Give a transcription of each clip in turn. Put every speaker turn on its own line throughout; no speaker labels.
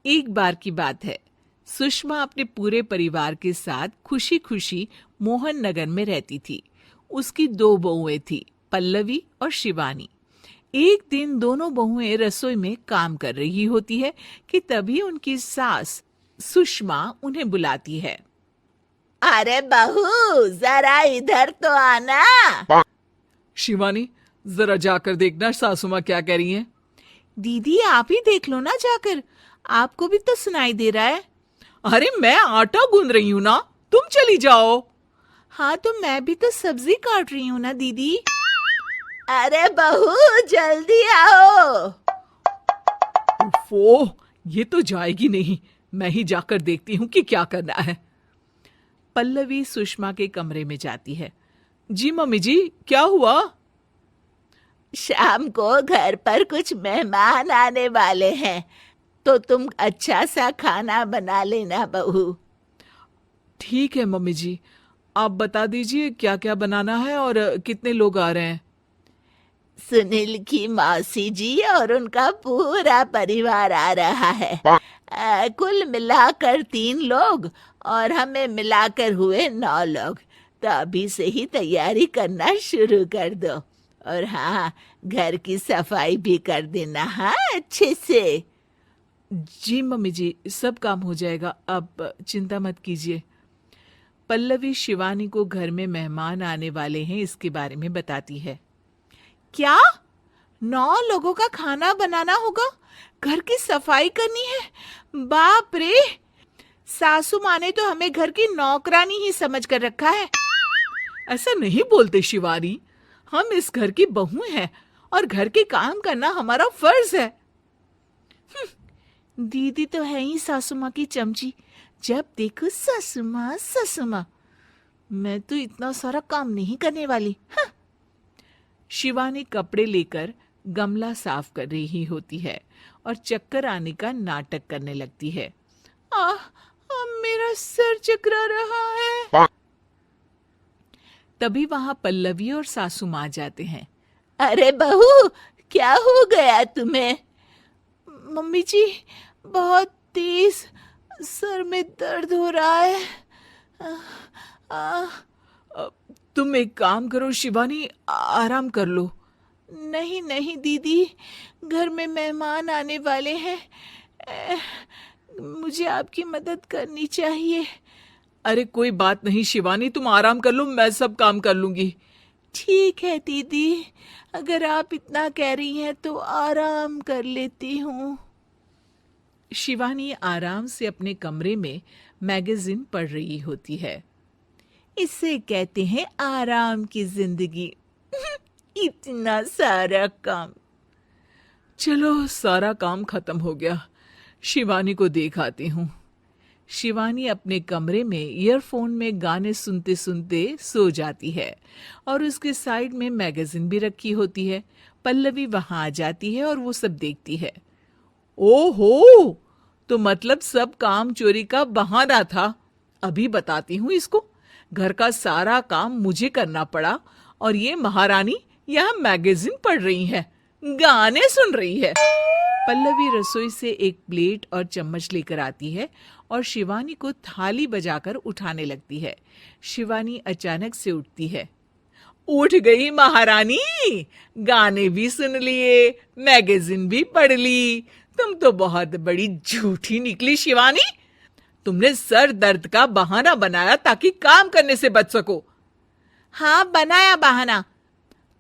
एक बार की बात है। सुषमा अपने पूरे परिवार के साथ खुशी खुशी मोहन नगर में रहती थी। उसकी दो बहुएं थी, पल्लवी और शिवानी। एक दिन दोनों बहुएं रसोई में काम कर रही होती है कि तभी उनकी सास सुषमा उन्हें बुलाती है।
अरे बहू, जरा इधर तो आना।
शिवानी, जरा जाकर देखना सासू माँ क्या कह रही हैं। दीदी आप ही देख लो ना जाकर, आपको भी तो सुनाई दे रहा है। अरे मैं आटा गूंद रही हूँ ना, तुम चली जाओ। हाँ तो मैं भी तो सब्जी काट रही हूँ ना दीदी।
अरे बहू, जल्दी आओ।
ओफो, ये तो जाएगी नहीं। मैं ही जाकर देखती हूँ कि क्या करना है। पल्लवी सुषमा के कमरे में जाती है। जी मम्मी जी, क्या हुआ?
शाम को घर पर कुछ मेहमान आने वाले हैं, तो तुम अच्छा सा खाना बना लेना बहू।
ठीक है मम्मी जी, आप बता दीजिए क्या क्या बनाना है और कितने लोग आ रहे हैं।
सुनील की मौसी जी और उनका पूरा परिवार आ रहा है। कुल मिलाकर 3 लोग, और हमें मिलाकर हुए 9 लोग। तो अभी से ही तैयारी करना शुरू कर दो। और हाँ, घर की सफाई भी कर देना, हाँ, अच्छे से।
जी मम्मी जी, सब काम हो जाएगा, आप चिंता मत कीजिए। पल्लवी शिवानी को घर में मेहमान आने वाले हैं इसके बारे में बताती है। क्या? 9 लोगों का खाना बनाना होगा, घर की सफाई करनी है? बाप रे! सासू माँ ने तो हमें घर की नौकरानी ही समझ कर रखा है। ऐसा नहीं बोलते शिवानी, हम इस घर की बहू हैं और घर के काम करना हमारा फर्ज है। दीदी तो है ही सासू माँ की चमची, जब देखो सासू माँ सासू माँ। मैं तो इतना सारा काम नहीं करने वाली। हाँ। शिवानी कपड़े लेकर गमला साफ कर रही होती है और चक्कर आने का नाटक करने लगती है। मेरा सर चकरा रहा है। तभी वहां पल्लवी और सासू माँ जाते हैं।
अरे बहू, क्या हो गया तुम्हें?
मम्मी जी, बहुत तेज सर में दर्द हो रहा है। आ, आ, अ, तुम एक काम करो शिवानी, आराम कर लो। नहीं नहीं दीदी, घर में मेहमान आने वाले हैं। अ, मुझे आपकी मदद करनी चाहिए। अरे कोई बात नहीं शिवानी, तुम आराम कर लो, मैं सब काम कर लूंगी। ठीक है दीदी, अगर आप इतना कह रही हैं तो आराम कर लेती हूँ। शिवानी आराम से अपने कमरे में मैगजीन पढ़ रही होती है। इसे कहते हैं आराम की जिंदगी। इतना सारा काम। चलो सारा काम खत्म हो गया, शिवानी को देख आती हूँ। शिवानी अपने कमरे में ईयरफोन में गाने सुनते सुनते सो जाती है और उसके साइड में मैगजीन भी रखी होती है। पल्लवी वहां आ जाती है और वो सब देखती है। ओहो, तो मतलब सब काम चोरी का बहाना था। अभी बताती हूँ इसको। घर का सारा काम मुझे करना पड़ा और ये महारानी यहाँ मैगजीन पढ़ रही है, गाने सुन रही है। पल्लवी रसोई से एक प्लेट और चम्मच लेकर आती है और शिवानी को थाली बजाकर उठाने लगती है। शिवानी अचानक से उठती है। उठ गई महारानी, गाने भी सुन लिए, मैगजीन भी पढ़ ली। तुम तो बहुत बड़ी झूठी निकली शिवानी। तुमने सर दर्द का बहाना बनाया ताकि काम करने से बच सको। हाँ बनाया बहाना,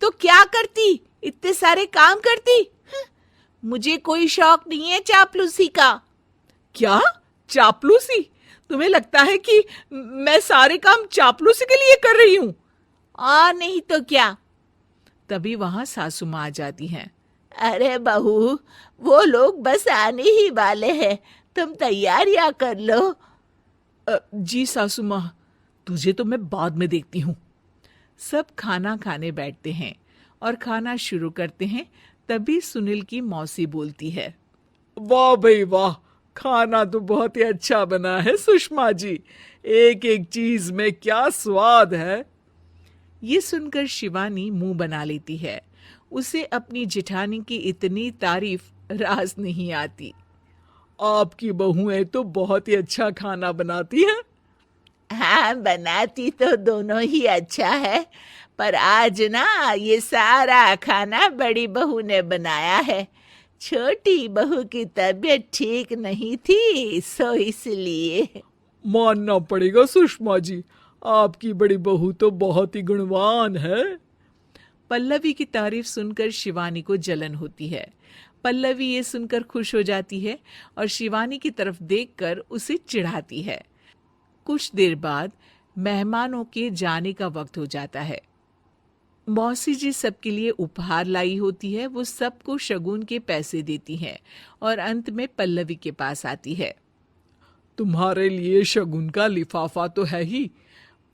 तो क्या करती, इतने सारे काम करती। मुझे कोई शौक नहीं है चापलूसी का। क्या? चापलूसी? तुम्हें लगता है कि मैं सारे काम चापलूसी के लिए कर रही हूं? और नहीं तो क्या। तभी वहां सासू माँ आ जाती हैं।
अरे बहू, वो लोग बस आने ही वाले हैं, तुम तैयारियां कर लो।
जी सासू माँ, तुझे तो मैं बाद में देखती हूँ। सब खाना खाने बैठते हैं और खाना शुरू करते हैं। तभी सुनील की मौसी बोलती है। वाह भाई वाह, खाना तो बहुत ही अच्छा बना है सुषमा जी। एक एक चीज में क्या स्वाद है। ये सुनकर शिवानी मुंह बना लेती है। उसे अपनी जेठानी की इतनी तारीफ रास नहीं आती। आपकी बहुएं तो बहुत ही अच्छा खाना बनाती हैं।
हाँ, बनाती तो दोनों ही अच्छा है, पर आज ना ये सारा खाना बड़ी बहू ने बनाया है। छोटी बहू की तबीयत ठीक नहीं थी, सो इसलिए।
मानना पड़ेगा सुषमा जी, आपकी बड़ी बहू तो बहुत ही गुणवान है। पल्लवी की तारीफ सुनकर शिवानी को जलन होती है। पल्लवी ये सुनकर खुश हो जाती है और शिवानी की तरफ देखकर उसे चिढ़ाती है। कुछ देर बाद मेहमानों के जाने का वक्त हो जाता है। मौसी जी सबके लिए उपहार लाई होती है। वो सबको शगुन के पैसे देती हैं और अंत में पल्लवी के पास आती है। तुम्हारे लिए शगुन का लिफाफा तो है ही,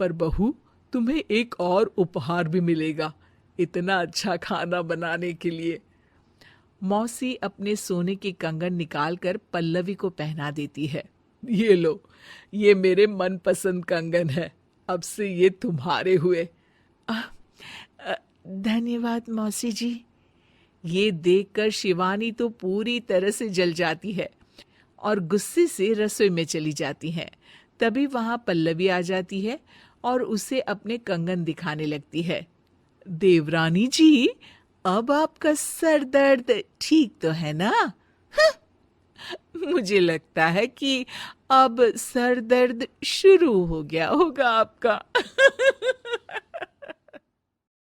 पर बहू तुम्हें एक और उपहार भी मिलेगा इतना अच्छा खाना बनाने के लिए। मौसी अपने सोने के कंगन निकालकर पल्लवी को पहना देती है। ये लो, ये मेरे मनपसंद कंगन है, अब से ये तुम्हारे हुए। धन्यवाद मौसी जी। ये देखकर शिवानी तो पूरी तरह से जल जाती है और गुस्से से रसोई में चली जाती है। तभी वहां पल्लवी आ जाती है और उसे अपने कंगन दिखाने लगती है। देवरानी जी, अब आपका सर दर्द ठीक तो है ना? मुझे लगता है कि अब सर दर्द शुरू हो गया होगा आपका।